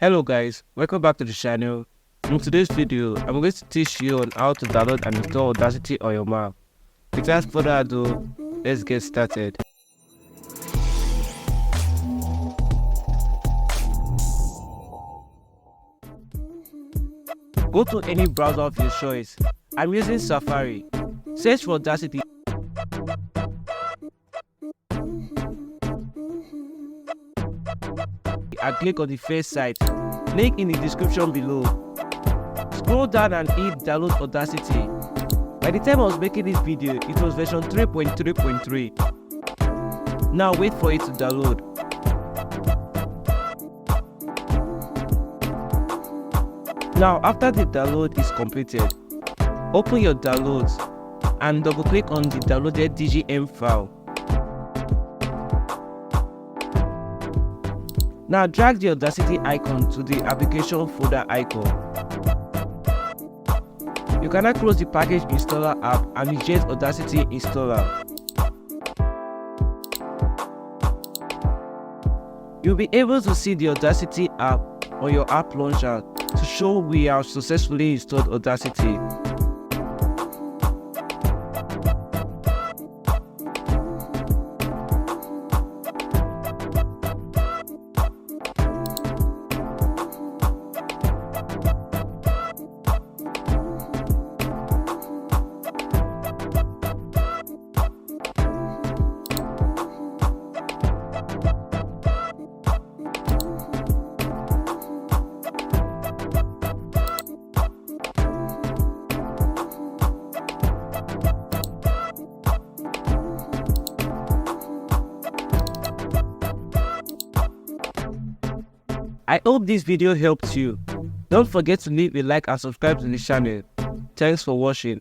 Hello guys, welcome back to the channel. In today's video, I'm going to teach you on how to download and install Audacity on your Mac. Without further ado, let's get started. Go to any browser of your choice. I'm using Safari. Search for Audacity. And click on the first site, link in the description below. Scroll down and hit download Audacity. By the time I was making this video, it was version 3.3.3. Now wait for it to download. Now after the download is completed, open your downloads and double click on the downloaded DGM file. Now drag the Audacity icon to the application folder icon. You can now close the package installer app and eject Audacity installer. You'll be able to see the Audacity app on your app launcher to show we have successfully installed Audacity. I hope this video helped you. Don't forget to leave a like and subscribe to the channel. Thanks for watching.